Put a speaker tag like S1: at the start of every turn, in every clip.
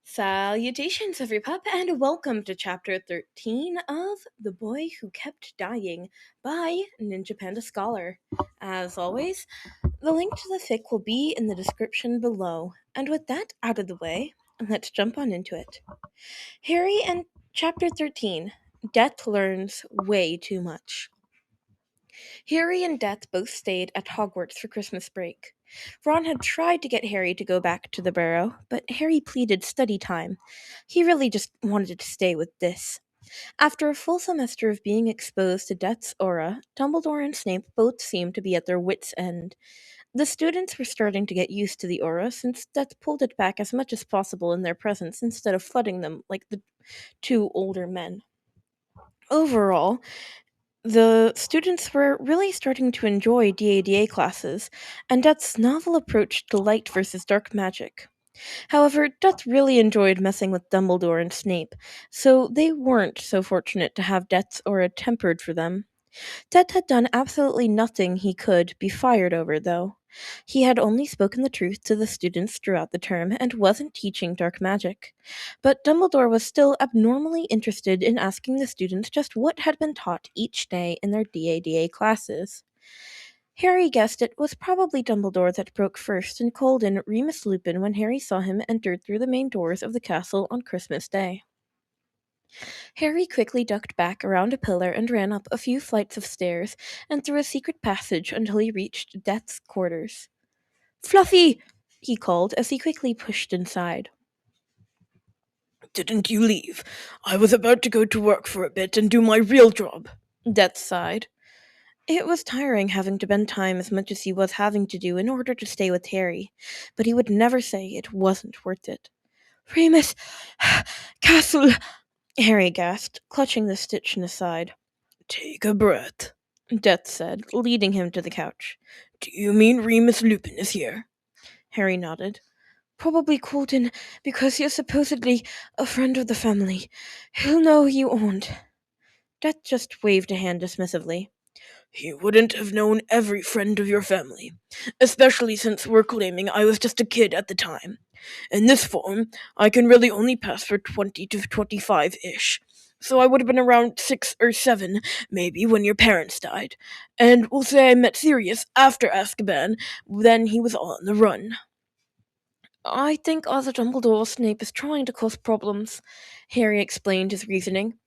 S1: Salutations, every pup, and welcome to Chapter 13 of The Boy Who Kept Dying by NinjaPandaScholar. As always, the link to the fic will be in the description below. And with that out of the way, let's jump on into it. Harry and Chapter 13 Death Learns Way Too Much. Harry and Death both stayed at Hogwarts for Christmas break. Ron had tried to get Harry to go back to the Barrow, but Harry pleaded study time. He really just wanted to stay with this. After a full semester of being exposed to Death's aura, Dumbledore and Snape both seemed to be at their wits' end. The students were starting to get used to the aura since Death pulled it back as much as possible in their presence instead of flooding them like the two older men. Overall, the students were really starting to enjoy DADA classes, and Death's novel approach to light versus dark magic. However, Death really enjoyed messing with Dumbledore and Snape, so they weren't so fortunate to have Death's aura tempered for them. Death had done absolutely nothing he could be fired over, though. He had only spoken the truth to the students throughout the term and wasn't teaching dark magic. But Dumbledore was still abnormally interested in asking the students just what had been taught each day in their DADA classes. Harry guessed it was probably Dumbledore that broke first and called in Remus Lupin when Harry saw him enter through the main doors of the castle on Christmas Day. Harry quickly ducked back around a pillar and ran up a few flights of stairs and through a secret passage until he reached Death's quarters. "Fluffy!" he called as he quickly pushed inside.
S2: "Didn't you leave? I was about to go to work for a bit and do my real job,"
S1: Death sighed. It was tiring having to bend time as much as he was having to do in order to stay with Harry, but he would never say it wasn't worth it. "Remus Castle!" Harry gasped, clutching the stitch in his side.
S2: "Take a breath,"
S1: Death said, leading him to the couch.
S2: "Do you mean Remus Lupin is here?"
S1: Harry nodded. "Probably called in because you're supposedly a friend of the family. He'll know you aren't." Death just waved a hand dismissively.
S2: "He wouldn't have known every friend of your family, especially since we're claiming I was just a kid at the time. In this form, I can really only pass for 20 to 25-ish. So I would have been around 6 or 7, maybe, when your parents died. And we'll say I met Sirius after Azkaban, then he was on the run."
S1: "I think either Dumbledore or Snape is trying to cause problems," Harry explained his reasoning.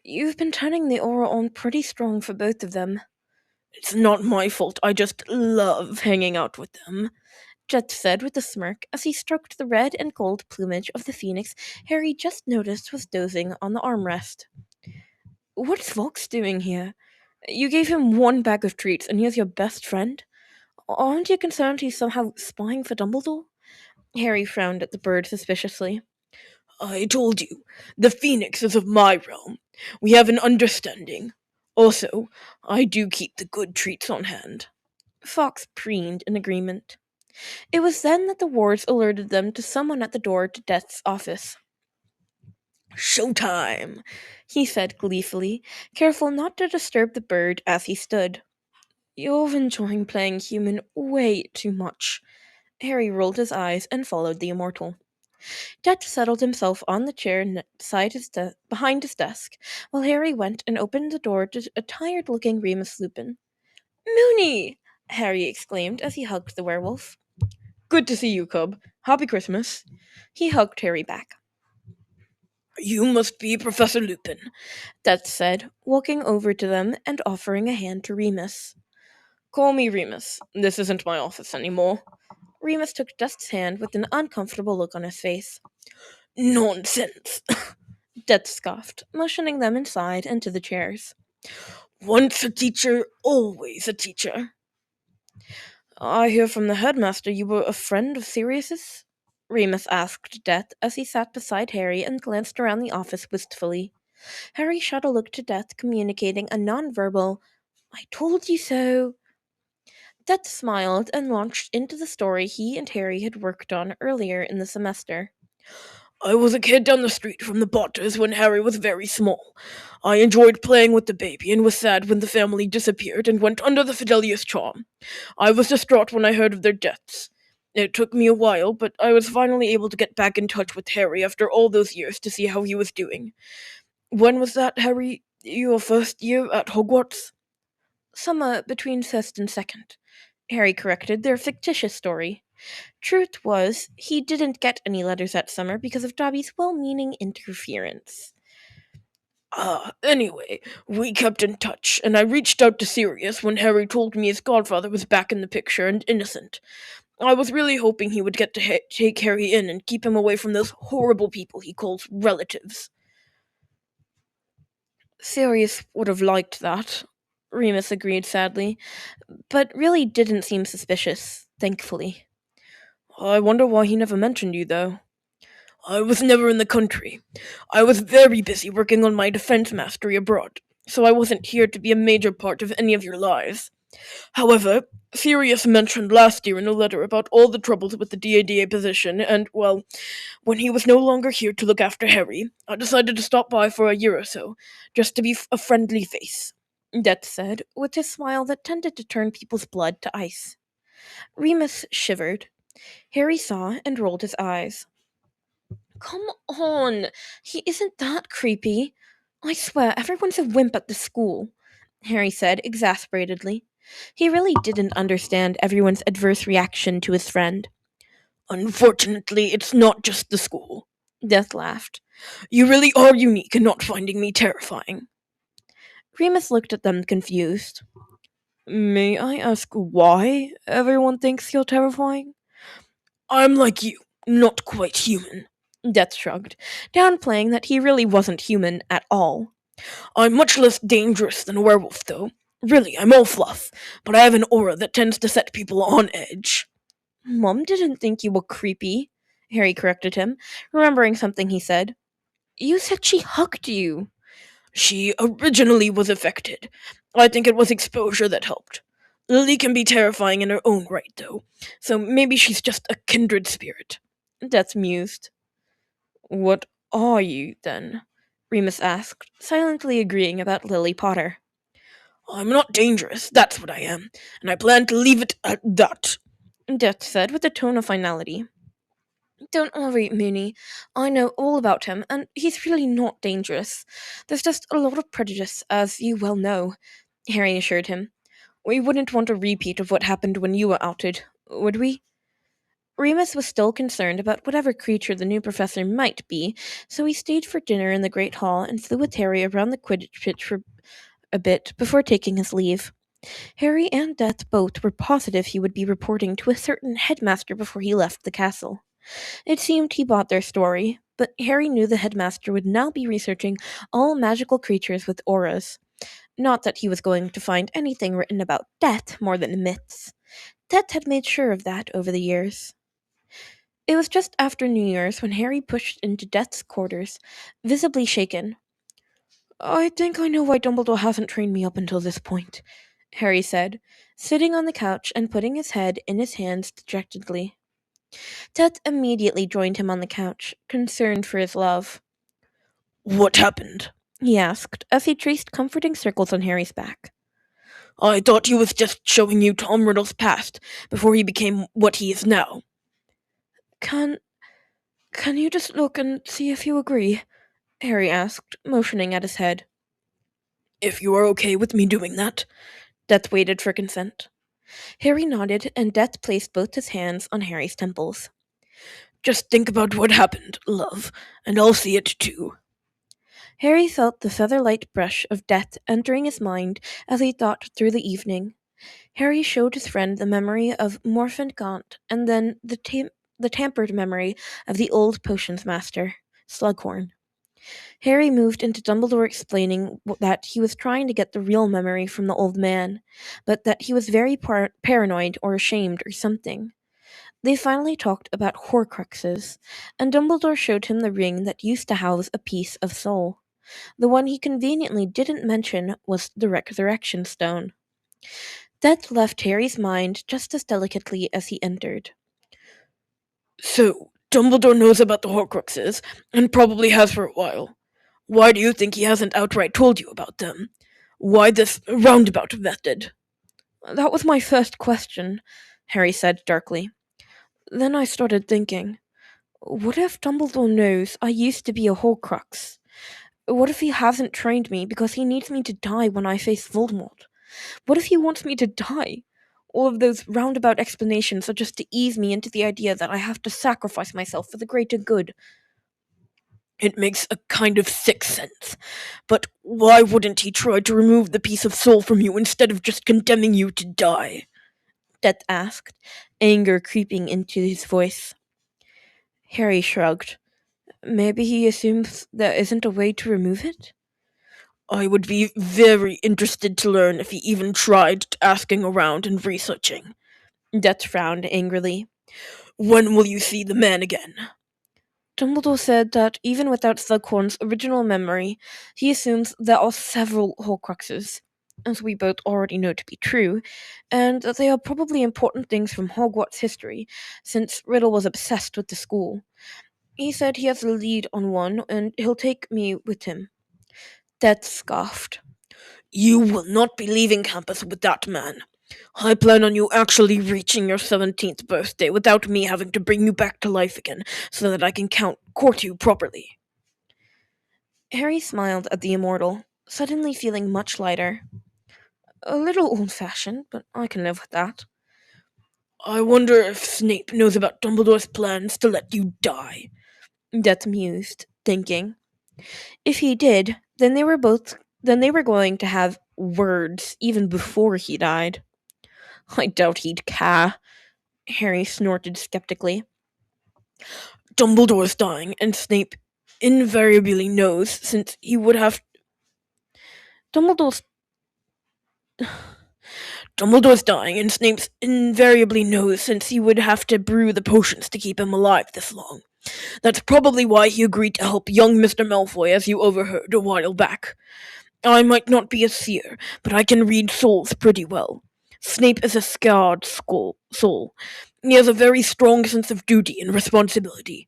S1: "You've been turning the aura on pretty strong for both of them."
S2: "It's not my fault, I just love hanging out with them,"
S1: Death said with a smirk as he stroked the red and gold plumage of the phoenix Harry just noticed was dozing on the armrest. "What's Vox doing here? You gave him one bag of treats and he's your best friend? Aren't you concerned he's somehow spying for Dumbledore?" Harry frowned at the bird suspiciously.
S2: "I told you, the Phoenix is of my realm. We have an understanding. Also, I do keep the good treats on hand."
S1: Fox preened in agreement. It was then that the wards alerted them to someone at the door to Death's office.
S2: "Showtime,"
S1: he said gleefully, careful not to disturb the bird as he stood. "You're enjoying playing human way too much." Harry rolled his eyes and followed the immortal. Death settled himself on the chair behind his desk, while Harry went and opened the door to a tired-looking Remus Lupin. "Moony!" Harry exclaimed as he hugged the werewolf.
S2: "Good to see you, cub. Happy Christmas."
S1: He hugged Harry back.
S2: "You must be Professor Lupin,"
S1: Death said, walking over to them and offering a hand to Remus.
S2: "Call me Remus. This isn't my office anymore."
S1: Remus took Death's hand with an uncomfortable look on his face.
S2: "Nonsense,"
S1: Death scoffed, motioning them inside and to the chairs.
S2: "Once a teacher, always a teacher."
S1: "I hear from the headmaster you were a friend of Sirius's?" Remus asked Death as he sat beside Harry and glanced around the office wistfully. Harry shot a look to Death, communicating a nonverbal, "I told you so." Death smiled and launched into the story he and Harry had worked on earlier in the semester.
S2: "I was a kid down the street from the Potters when Harry was very small. I enjoyed playing with the baby and was sad when the family disappeared and went under the Fidelius charm. I was distraught when I heard of their deaths. It took me a while, but I was finally able to get back in touch with Harry after all those years to see how he was doing. When was that, Harry? Your first year at Hogwarts?
S1: Summer between first and second. Harry corrected their fictitious story. Truth was, he didn't get any letters that summer because of Dobby's well-meaning interference.
S2: Anyway, we kept in touch, and I reached out to Sirius when Harry told me his godfather was back in the picture and innocent. I was really hoping he would get to take Harry in and keep him away from those horrible people he calls relatives.
S1: Sirius would have liked that, Remus agreed sadly, but really didn't seem suspicious, thankfully.
S2: I wonder why he never mentioned you, though. I was never in the country. I was very busy working on my defense mastery abroad, so I wasn't here to be a major part of any of your lives. However, Sirius mentioned last year in a letter about all the troubles with the DADA position, and, well, when he was no longer here to look after Harry, I decided to stop by for a year or so, just to be a friendly face,
S1: Det said, with a smile that tended to turn people's blood to ice. Remus shivered. Harry saw and rolled his eyes. Come on, he isn't that creepy. I swear, everyone's a wimp at the school, Harry said exasperatedly. He really didn't understand everyone's adverse reaction to his friend.
S2: Unfortunately, it's not just the school.
S1: Death laughed.
S2: You really are unique in not finding me terrifying.
S1: Remus looked at them confused.
S2: May I ask why everyone thinks you're terrifying? I'm like you, not quite human.
S1: Death shrugged, downplaying that he really wasn't human at all.
S2: I'm much less dangerous than a werewolf, though. Really, I'm all fluff, but I have an aura that tends to set people on edge.
S1: Mom didn't think you were creepy, Harry corrected him, remembering something he said. You said she hugged you.
S2: She originally was affected. I think it was exposure that helped. Lily can be terrifying in her own right, though, so maybe she's just a kindred spirit.
S1: Death mused. What are you, then? Remus asked, silently agreeing about Lily Potter.
S2: I'm not dangerous, that's what I am, and I plan to leave it at that,
S1: Death said with a tone of finality. Don't worry, Moony. I know all about him, and he's really not dangerous. There's just a lot of prejudice, as you well know, Harry assured him. We wouldn't want a repeat of what happened when you were outed, would we? Remus was still concerned about whatever creature the new professor might be, so he stayed for dinner in the Great Hall and flew with Harry around the Quidditch pitch for a bit before taking his leave. Harry and Death both were positive he would be reporting to a certain headmaster before he left the castle. It seemed he bought their story, but Harry knew the headmaster would now be researching all magical creatures with auras. Not that he was going to find anything written about death more than myths. Death had made sure of that over the years. It was just after New Year's when Harry pushed into Death's quarters, visibly shaken. I think I know why Dumbledore hasn't trained me up until this point, Harry said, sitting on the couch and putting his head in his hands dejectedly. Death immediately joined him on the couch, concerned for his love.
S2: What happened?
S1: He asked, as he traced comforting circles on Harry's back.
S2: I thought he was just showing you Tom Riddle's past, before he became what he is now.
S1: Can you just look and see if you agree? Harry asked, motioning at his head.
S2: If you are okay with me doing that.
S1: Death waited for consent. Harry nodded, and Death placed both his hands on Harry's temples.
S2: Just think about what happened, love, and I'll see it too.
S1: Harry felt the feather-light brush of Death entering his mind as he thought through the evening. Harry showed his friend the memory of Morphin Gaunt, and then the tampered memory of the old potions master, Slughorn. Harry moved into Dumbledore explaining that he was trying to get the real memory from the old man, but that he was very paranoid or ashamed or something. They finally talked about horcruxes, and Dumbledore showed him the ring that used to house a piece of soul. The one he conveniently didn't mention was the Resurrection Stone. Death left Harry's mind just as delicately as he entered.
S2: So, Dumbledore knows about the horcruxes, and probably has for a while. Why do you think he hasn't outright told you about them? Why this roundabout method?
S1: That was my first question, Harry said darkly.
S2: Then I started thinking, what if Dumbledore knows I used to be a horcrux? What if he hasn't trained me because he needs me to die when I face Voldemort? What if he wants me to die? All of those roundabout explanations are just to ease me into the idea that I have to sacrifice myself for the greater good. It makes a kind of sick sense. But why wouldn't he try to remove the piece of soul from you instead of just condemning you to die? Death asked, anger creeping into his voice. Harry shrugged. Maybe he assumes there isn't a way to remove it? I would be very interested to learn if he even tried asking around and researching. Death frowned angrily. When will you see the man again? Dumbledore said that even without Slughorn's original memory, he assumes there are several Horcruxes, as we both already know to be true, and that they are probably important things from Hogwarts history, since Riddle was obsessed with the school. He said he has the lead on one, and he'll take me with him. Death scoffed. You will not be leaving campus with that man. I plan on you actually reaching your 17th birthday without me having to bring you back to life again so that I can court you properly. Harry smiled at the immortal, suddenly feeling much lighter. A little old-fashioned, but I can live with that. I wonder if Snape knows about Dumbledore's plans to let you die. Death mused, thinking. If he did, then they were going to have words even before he died. I doubt he'd care. Harry snorted skeptically. Dumbledore's dying, and Snape invariably knows, since he would have. Dumbledore's. Dumbledore's dying, and Snape invariably knows, since he would have to brew the potions to keep him alive this long. That's probably why he agreed to help young Mr. Malfoy, as you overheard a while back. I might not be a seer, but I can read souls pretty well. Snape is a scarred soul. He has a very strong sense of duty and responsibility.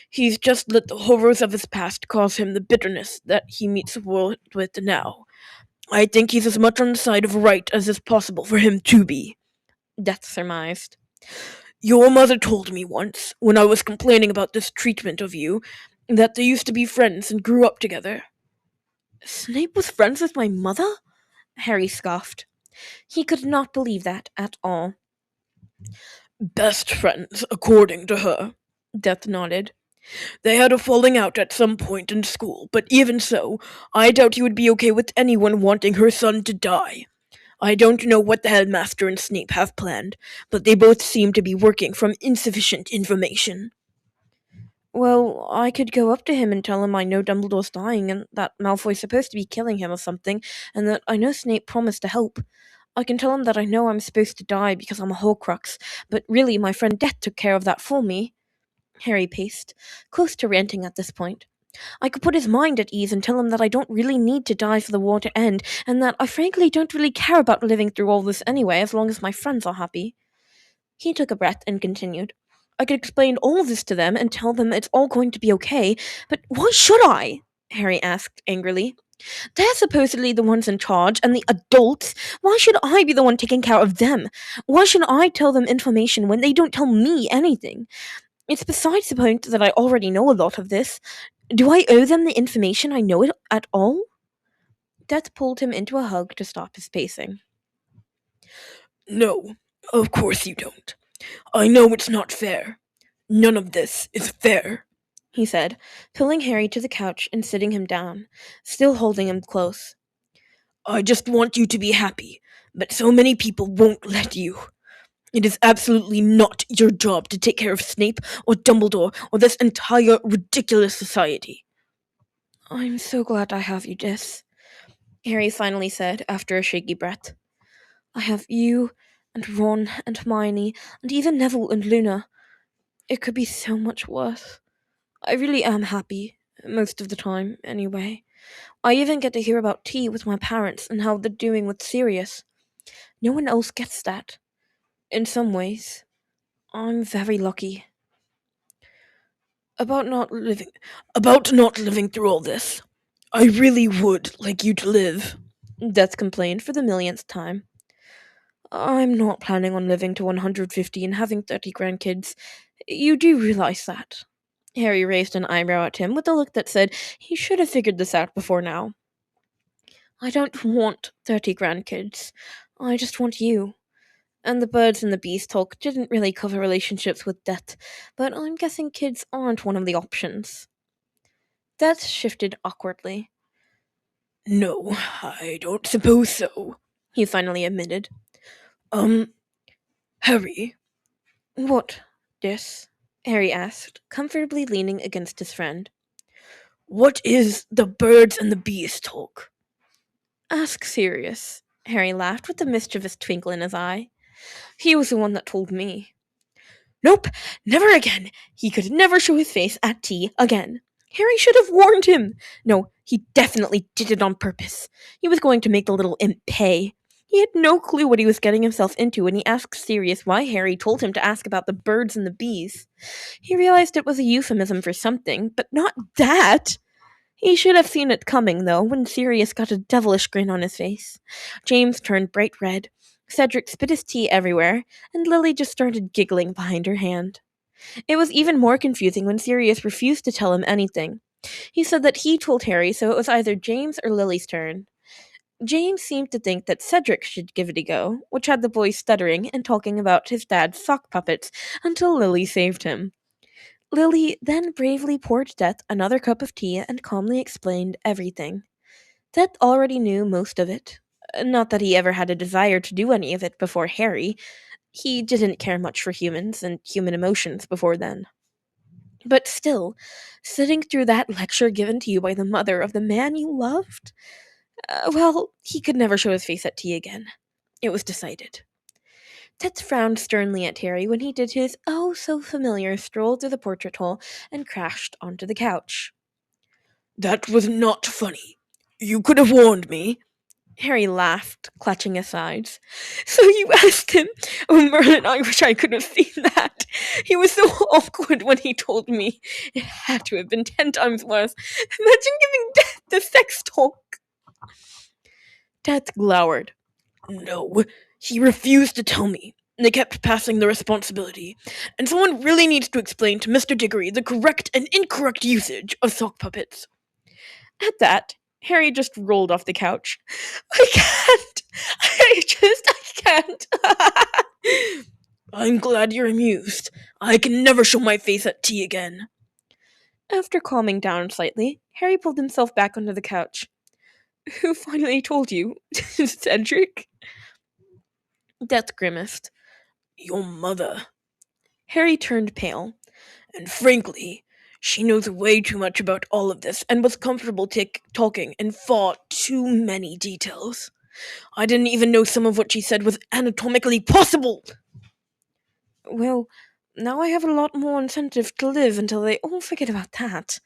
S2: He's just let the horrors of his past cause him the bitterness that he meets the world with now. I think he's as much on the side of right as is possible for him to be. Death surmised. Your mother told me once, when I was complaining about this treatment of you, that they used to be friends and grew up together. Snape was friends with my mother? Harry scoffed. He could not believe that at all. Best friends, according to her. Death nodded. They had a falling out at some point in school, but even so, I doubt you would be okay with anyone wanting her son to die. I don't know what the headmaster and Snape have planned, but they both seem to be working from insufficient information. Well, I could go up to him and tell him I know Dumbledore's dying and that Malfoy's supposed to be killing him or something, and that I know Snape promised to help. I can tell him that I know I'm supposed to die because I'm a Horcrux, but really my friend Death took care of that for me. Harry paced, close to ranting at this point. I could put his mind at ease and tell him that I don't really need to die for the war to end, and that I frankly don't really care about living through all this anyway, as long as my friends are happy. He took a breath and continued. I could explain all this to them and tell them it's all going to be okay, but why should I? Harry asked angrily. They're supposedly the ones in charge, and the adults. Why should I be the one taking care of them? Why should I tell them information when they don't tell me anything? It's besides the point that I already know a lot of this. Do I owe them the information I know it at all? Death pulled him into a hug to stop his pacing. No, of course you don't. I know it's not fair. None of this is fair, he said, pulling Harry to the couch and sitting him down, still holding him close. I just want you to be happy, but so many people won't let you. It is absolutely not your job to take care of Snape or Dumbledore or this entire ridiculous society. I'm so glad I have you, Dis, Harry finally said after a shaky breath. I have you and Ron and Hermione and even Neville and Luna. It could be so much worse. I really am happy, most of the time, anyway. I even get to hear about tea with my parents and how they're doing with Sirius. No one else gets that. In some ways, I'm very lucky. About not living through all this. I really would like you to live, Death complained for the millionth time. I'm not planning on living to 150 and having 30 grandkids. You do realize that? Harry raised an eyebrow at him with a look that said he should have figured this out before now. I don't want 30 grandkids. I just want you. And the birds and the bees talk didn't really cover relationships with death, but I'm guessing kids aren't one of the options. Death shifted awkwardly. No, I don't suppose so, he finally admitted. Um, Harry. What? This? Harry asked, comfortably leaning against his friend. What is the birds and the bees talk? Ask Sirius. Harry laughed with a mischievous twinkle in his eye. He was the one that told me. Nope, never again. He could never show his face at tea again. Harry should have warned him. No, he definitely did it on purpose. He was going to make the little imp pay. He had no clue what he was getting himself into when he asked Sirius why Harry told him to ask about the birds and the bees. He realized it was a euphemism for something, but not that. He should have seen it coming, though, when Sirius got a devilish grin on his face. James turned bright red. Cedric spit his tea everywhere, and Lily just started giggling behind her hand. It was even more confusing when Sirius refused to tell him anything. He said that he told Harry, so it was either James or Lily's turn. James seemed to think that Cedric should give it a go, which had the boys stuttering and talking about his dad's sock puppets until Lily saved him. Lily then bravely poured Death another cup of tea and calmly explained everything. Death already knew most of it. Not that he ever had a desire to do any of it before Harry. He didn't care much for humans and human emotions before then. But still, sitting through that lecture given to you by the mother of the man you loved? Well, he could never show his face at tea again. It was decided. Ted frowned sternly at Harry when he did his oh-so-familiar stroll through the portrait hole and crashed onto the couch. That was not funny. You could have warned me. Harry laughed, clutching his sides. So you asked him? Oh, Merlin, I wish I could have seen that. He was so awkward when he told me. It had to have been 10 times worse. Imagine giving Death the sex talk. Death glowered. No, he refused to tell me. They kept passing the responsibility, and someone really needs to explain to Mr. Diggory the correct and incorrect usage of sock puppets. At that, Harry just rolled off the couch. I can't! I can't! I'm glad you're amused. I can never show my face at tea again. After calming down slightly, Harry pulled himself back onto the couch. Who finally told you? Cedric? Death grimaced. Your mother. Harry turned pale. And frankly, she knows way too much about all of this and was comfortable talking in far too many details. I didn't even know some of what she said was anatomically possible. Well, now I have a lot more incentive to live until they all forget about that,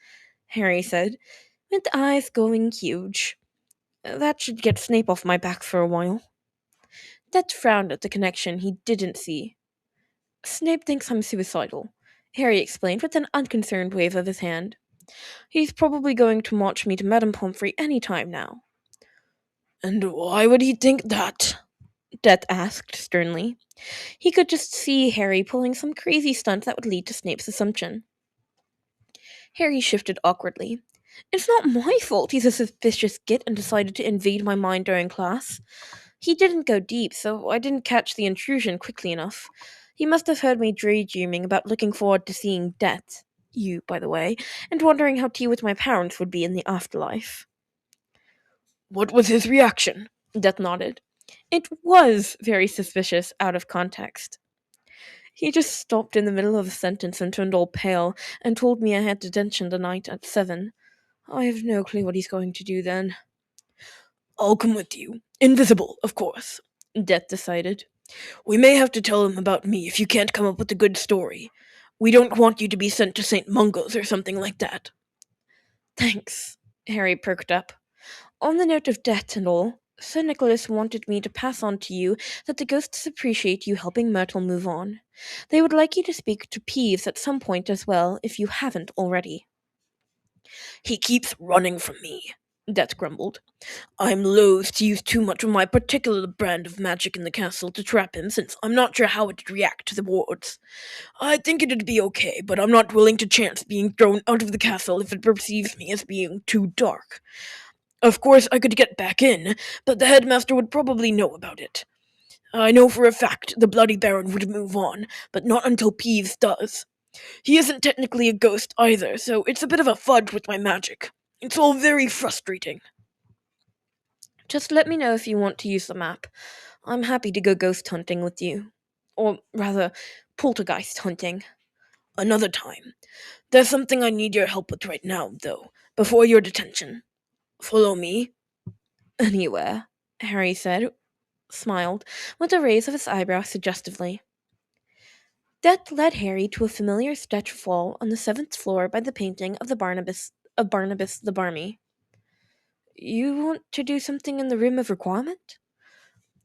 S2: Harry said, with eyes going huge. That should get Snape off my back for a while. Death frowned at the connection he didn't see. Snape thinks I'm suicidal, Harry explained with an unconcerned wave of his hand. He's probably going to march me to Madame Pomfrey any time now. And why would he think that? Death asked sternly. He could just see Harry pulling some crazy stunt that would lead to Snape's assumption. Harry shifted awkwardly. It's not my fault he's a suspicious git and decided to invade my mind during class. He didn't go deep, so I didn't catch the intrusion quickly enough. He must have heard me daydreaming about looking forward to seeing Death, you, by the way, and wondering how tea with my parents would be in the afterlife. What was his reaction? Death nodded. It was very suspicious out of context. He just stopped in the middle of a sentence and turned all pale and told me I had detention tonight at 7. I have no clue what he's going to do then. I'll come with you. Invisible, of course, Death decided. We may have to tell him about me if you can't come up with a good story. We don't want you to be sent to St. Mungo's or something like that. Thanks, Harry perked up. On the note of debt and all, Sir Nicholas wanted me to pass on to you that the ghosts appreciate you helping Myrtle move on. They would like you to speak to Peeves at some point as well, if you haven't already. He keeps running from me, Death grumbled. I'm loath to use too much of my particular brand of magic in the castle to trap him, since I'm not sure how it'd react to the wards. I think it'd be okay, but I'm not willing to chance being thrown out of the castle if it perceives me as being too dark. Of course, I could get back in, but the headmaster would probably know about it. I know for a fact the Bloody Baron would move on, but not until Peeves does. He isn't technically a ghost either, so it's a bit of a fudge with my magic. It's all very frustrating.
S1: Just let me know if you want to use the map. I'm happy to go ghost hunting with you. Or rather, poltergeist hunting.
S2: Another time. There's something I need your help with right now, though, before your detention. Follow me.
S1: Anywhere, Harry said, smiled, with a raise of his eyebrow suggestively. Death led Harry to a familiar stretch of wall on the 7th floor by the painting of Barnabas the Barmy. You want to do something in the Room of Requirement?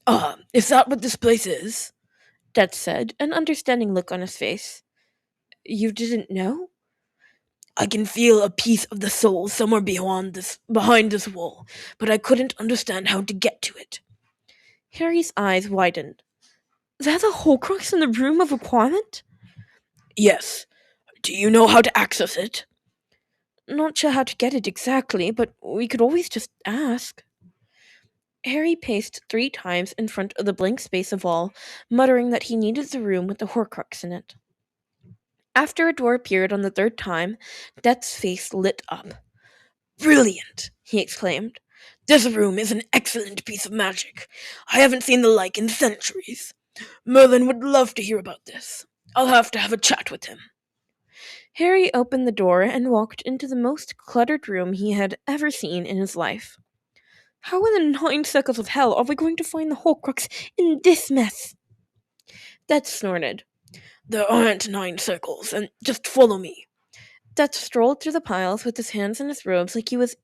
S2: Ah, is that what this place is?
S1: Death said, an understanding look on his face. You didn't know?
S2: I can feel a piece of the soul somewhere behind this wall, but I couldn't understand how to get to it.
S1: Harry's eyes widened. There's a horcrux in the Room of Requirement?
S2: Yes. Do you know how to access it?
S1: Not sure how to get it exactly, but we could always just ask. Harry paced 3 times in front of the blank space of wall, muttering that he needed the room with the horcrux in it. After a door appeared on the 3rd time, Death's face lit up.
S2: Brilliant!
S1: He exclaimed.
S2: This room is an excellent piece of magic. I haven't seen the like in centuries. Merlin would love to hear about this. I'll have to have a chat with him.
S1: Harry opened the door and walked into the most cluttered room he had ever seen in his life. How in the 9 circles of hell are we going to find the horcrux in this mess? Death snorted.
S2: There aren't 9 circles, and just follow me.
S1: Death strolled through the piles with his hands in his robes like he was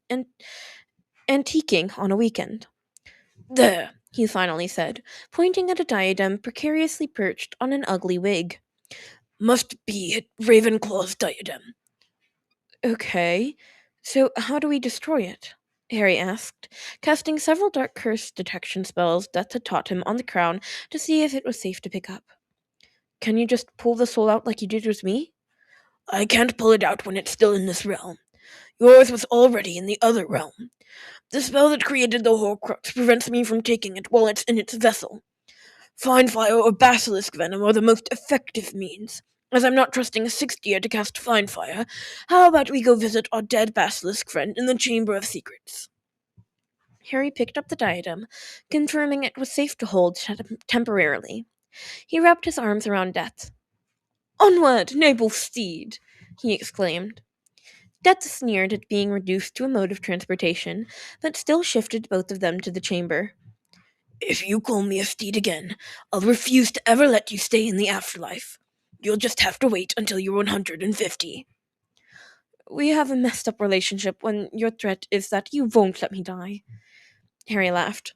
S1: antiquing on a weekend.
S2: There,
S1: he finally said, pointing at a diadem precariously perched on an ugly wig.
S2: Must be Ravenclaw's diadem.
S1: Okay, so how do we destroy it? Harry asked, casting several dark curse detection spells Death had taught him on the crown to see if it was safe to pick up. Can you just pull the soul out like you did with me?
S2: I can't pull it out when it's still in this realm. Yours was already in the other realm. The spell that created the Horcrux prevents me from taking it while it's in its vessel. Fine Fire or Basilisk Venom are the most effective means. As I'm not trusting a 6th year to cast Fine Fire, how about we go visit our dead Basilisk friend in the Chamber of Secrets?
S1: Harry picked up the diadem, confirming it was safe to hold temporarily. He wrapped his arms around Death. Onward, noble steed! He exclaimed. Death sneered at being reduced to a mode of transportation, but still shifted both of them to the chamber.
S2: If you call me a steed again, I'll refuse to ever let you stay in the afterlife. You'll just have to wait until you're 150.
S1: We have a messed up relationship when your threat is that you won't let me die. Harry laughed.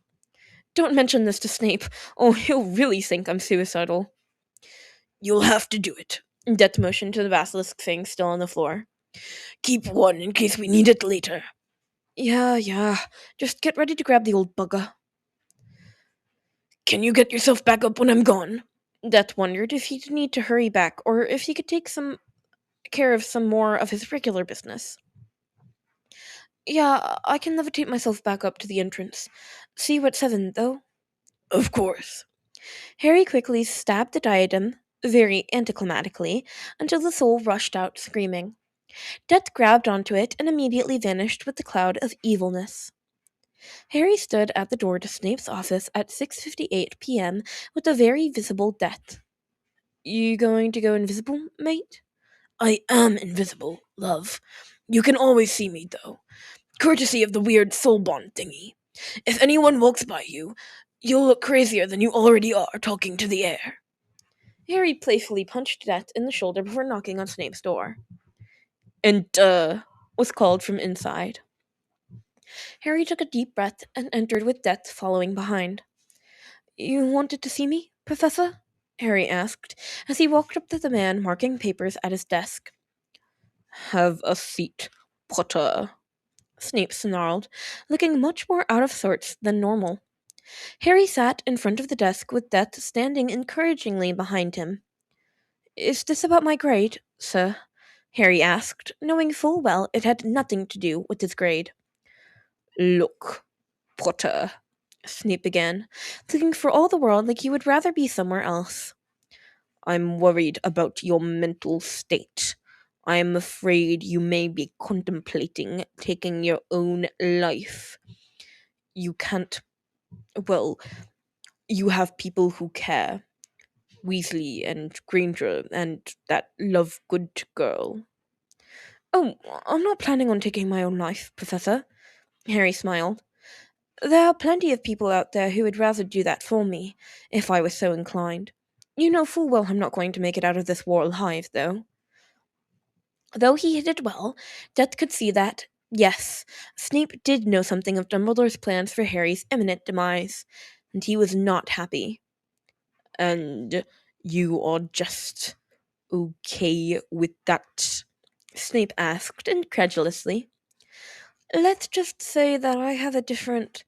S1: Don't mention this to Snape, or he'll really think I'm suicidal.
S2: You'll have to do it.
S1: Death motioned to the basilisk thing still on the floor.
S2: Keep one in case we need it later.
S1: Yeah. Just get ready to grab the old bugger.
S2: Can you get yourself back up when I'm gone?
S1: Death wondered if he'd need to hurry back, or if he could take some care of some more of his regular business. Yeah, I can levitate myself back up to the entrance. See you at 7, though.
S2: Of course.
S1: Harry quickly stabbed the diadem, very anticlimactically, until the soul rushed out screaming. Death grabbed onto it and immediately vanished with the cloud of evilness. Harry stood at the door to Snape's office at 6:58 p.m. with a very visible Death. You going to go invisible, mate?
S2: I am invisible, love. You can always see me, though. Courtesy of the weird soul bond thingy. If anyone walks by you, you'll look crazier than you already are talking to the air.
S1: Harry playfully punched Death in the shoulder before knocking on Snape's door. And was called from inside. Harry took a deep breath and entered with Death following behind. You wanted to see me, Professor? Harry asked, as he walked up to the man marking papers at his desk. Have a seat, Potter, Snape snarled, looking much more out of sorts than normal. Harry sat in front of the desk with Death standing encouragingly behind him. Is this about my grade, sir? Harry asked, knowing full well it had nothing to do with his grade. Look, Potter, Snape began, looking for all the world like he would rather be somewhere else. I'm worried about your mental state. I am afraid you may be contemplating taking your own life. You can't. Well, you have people who care. Weasley and Granger and that Lovegood girl. Oh, I'm not planning on taking my own life, Professor. Harry smiled. There are plenty of people out there who would rather do that for me, if I was so inclined. You know full well I'm not going to make it out of this war alive, though. Though he hid it well, Death could see that, yes, Snape did know something of Dumbledore's plans for Harry's imminent demise, and he was not happy. And you are just okay with that? Snape asked incredulously. Let's just say that I have a different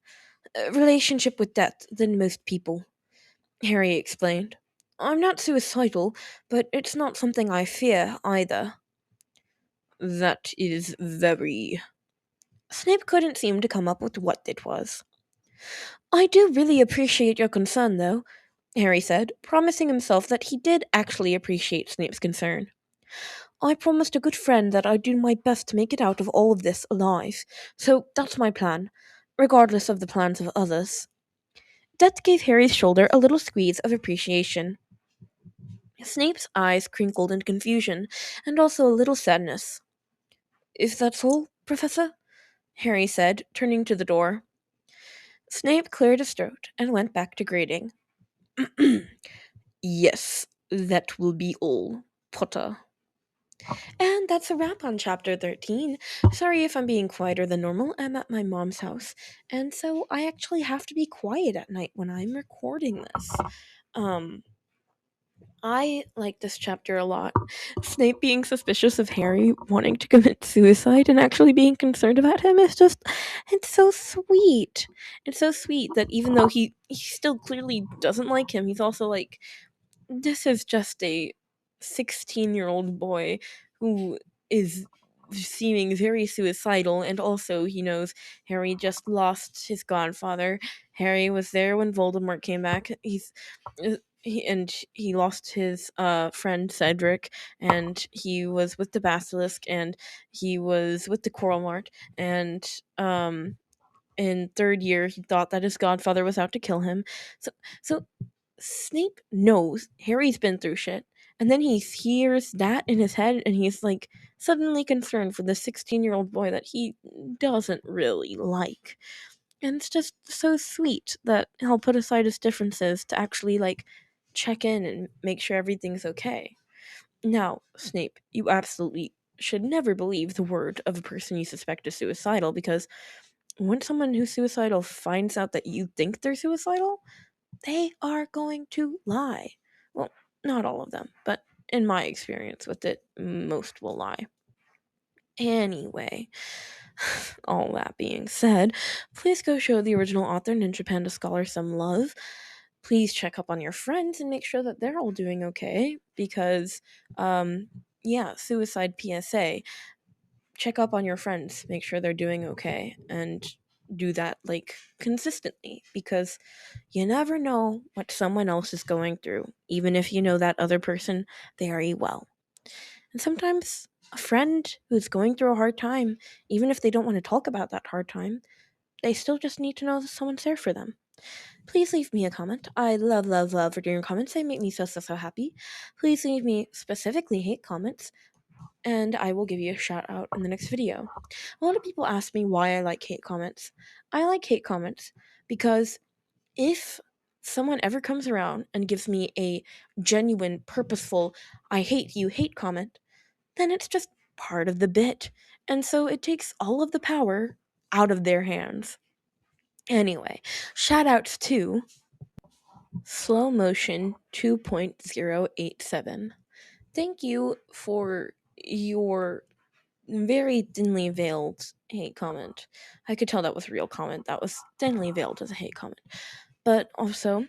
S1: relationship with death than most people, Harry explained. I'm not suicidal, but it's not something I fear either. That is very. Snape couldn't seem to come up with what it was. I do really appreciate your concern, though, Harry said, promising himself that he did actually appreciate Snape's concern. I promised a good friend that I'd do my best to make it out of all of this alive, so that's my plan, regardless of the plans of others. Death gave Harry's shoulder a little squeeze of appreciation. Snape's eyes crinkled in confusion, and also a little sadness. Is that all, Professor? Harry said, turning to the door. Snape cleared his throat and went back to grading. Yes, that will be all, Potter. And that's a wrap on chapter 13. Sorry if I'm being quieter than normal. I'm at my mom's house, and so I actually have to be quiet at night when I'm recording this. Um, I like this chapter a lot. Snape being suspicious of Harry wanting to commit suicide and actually being concerned about him is just, it's so sweet. It's so sweet that even though he still clearly doesn't like him, he's also like, this is just a 16-year-old boy who is seeming very suicidal, and also he knows Harry just lost his godfather. Harry was there when Voldemort came back. He lost his friend Cedric, and he was with the Basilisk, and he was with the Coral Mart, and in third year he thought that his godfather was out to kill him. So Snape knows Harry's been through shit, and then he hears that in his head, and he's like suddenly concerned for the 16-year-old boy that he doesn't really like. And it's just so sweet that he'll put aside his differences to actually like check in and make sure everything's okay. Now, Snape, you absolutely should never believe the word of a person you suspect is suicidal, because when someone who's suicidal finds out that you think they're suicidal, they are going to lie. Well, not all of them, but in my experience with it, most will lie. Anyway, all that being said, please go show the original author NinjaPandaScholar some love. Please check up on your friends and make sure that they're all doing okay, because, yeah, suicide PSA. Check up on your friends, make sure they're doing okay, and do that like consistently, because you never know what someone else is going through, even if you know that other person very well. And sometimes a friend who's going through a hard time, even if they don't want to talk about that hard time, they still just need to know that someone's there for them. Please leave me a comment. I love, love, love reading your comments. They make me so, so, so happy. Please leave me specifically hate comments, and I will give you a shout out in the next video. A lot of people ask me why I like hate comments. I like hate comments because if someone ever comes around and gives me a genuine, purposeful, I hate you hate comment, then it's just part of the bit. And so it takes all of the power out of their hands. Anyway, shout outs to Slow Motion 2.087. Thank you for your very thinly veiled hate comment. I could tell that was a real comment. That was thinly veiled as a hate comment. But also,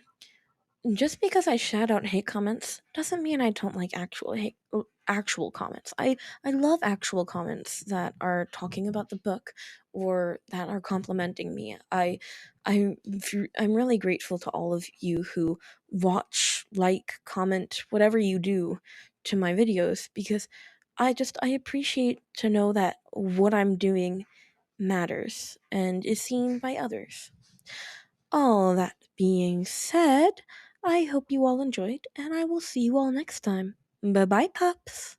S1: just because I shout out hate comments doesn't mean I don't like actual comments. I love actual comments that are talking about the book or that are complimenting me. I'm really grateful to all of you who watch, like, comment, whatever you do to my videos, because I appreciate to know that what I'm doing matters and is seen by others. All that being said, I hope you all enjoyed, and I will see you all next time. Bye bye, pups!